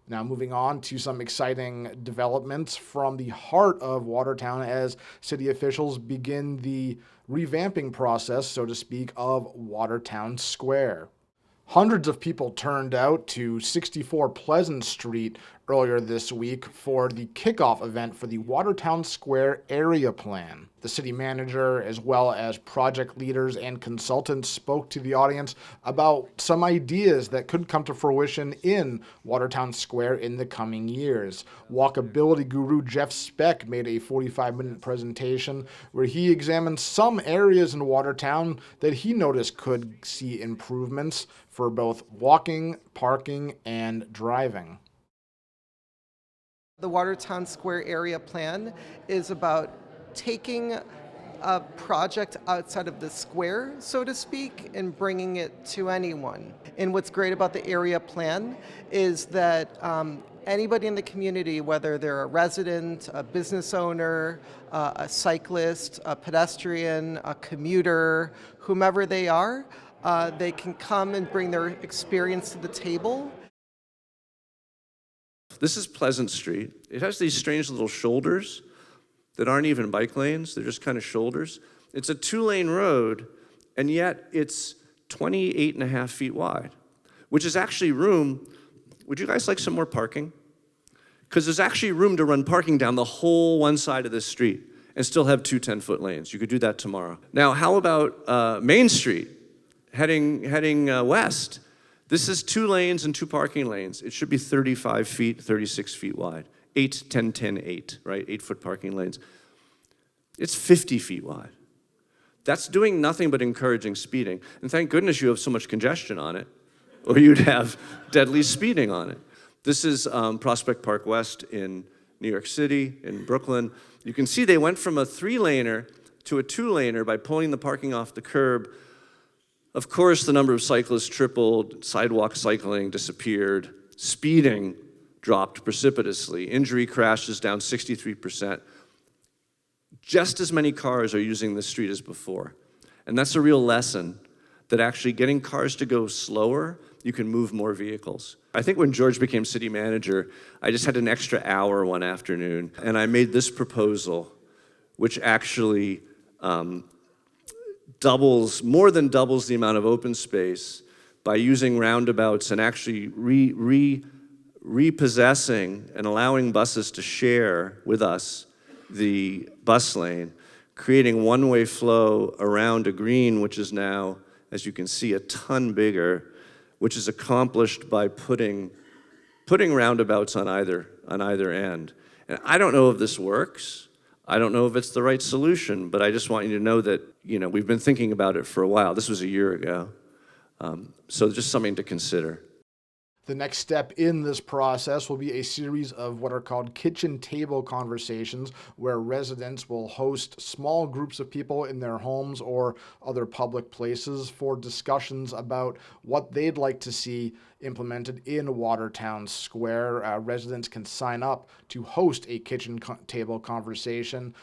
Now moving on to some exciting developments from the heart of Watertown as city officials begin the revamping process, so to speak, of Watertown Square. Hundreds of people turned out to 64 Pleasant Street earlier this week for the kickoff event for the Watertown Square Area Plan. The city manager, as well as project leaders and consultants, spoke to the audience about some ideas that could come to fruition in Watertown Square in the coming years. Walkability guru Jeff Speck made a 45-minute presentation where he examined some areas in Watertown that he noticed could see improvements for both walking, parking, and driving. The Watertown Square Area Plan is about taking a project outside of the square, so to speak, and bringing it to anyone. And what's great about the area plan is that anybody in the community, whether they're a resident, a business owner, a cyclist, a pedestrian, a commuter, whomever they are, they can come and bring their experience to the table. This is Pleasant Street. It has these strange little shoulders that aren't even bike lanes. They're just kind of shoulders. It's a 2-lane road, and yet it's 28 and a half feet wide, which is actually room. Would you guys like some more parking? Because there's actually room to run parking down the whole one side of this street and still have two 10-foot lanes. You could do that tomorrow. Now, how about Main Street, heading west? This is 2 lanes and 2 parking lanes. It should be 35 feet, 36 feet wide. 8, 10, 10, 8, right? 8-foot parking lanes. It's 50 feet wide. That's doing nothing but encouraging speeding. And thank goodness you have so much congestion on it, or you'd have deadly speeding on it. This is Prospect Park West in New York City, in Brooklyn. You can see they went from a 3-laner to a 2-laner by pulling the parking off the curb. Of course, the number of cyclists tripled, sidewalk cycling disappeared, speeding dropped precipitously, injury crashes down 63%. Just as many cars are using this street as before. And that's a real lesson, that actually getting cars to go slower, you can move more vehicles. I think when George became city manager, I just had an extra hour one afternoon, and I made this proposal, which actually more than doubles the amount of open space by using roundabouts and actually repossessing and allowing buses to share with us the bus lane, creating one-way flow around a green, which is now, as you can see, a ton bigger, which is accomplished by putting roundabouts on either end. And I don't know if this works. I don't know if it's the right solution, but I just want you to know that, we've been thinking about it for a while. This was a year ago. So just something to consider. The next step in this process will be a series of what are called kitchen table conversations, where residents will host small groups of people in their homes or other public places for discussions about what they'd like to see implemented in Watertown Square. Residents can sign up to host a kitchen table conversation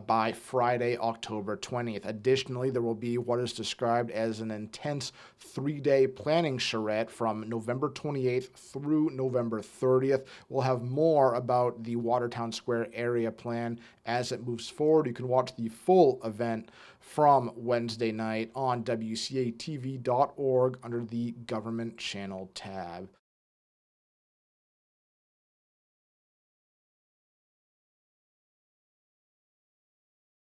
by Friday, October 20th. Additionally, there will be what is described as an intense 3-day planning charrette from November 28th through November 30th. We'll have more about the Watertown Square area plan as it moves forward. You can watch the full event from Wednesday night on WCATV.org under the Government Channel tab.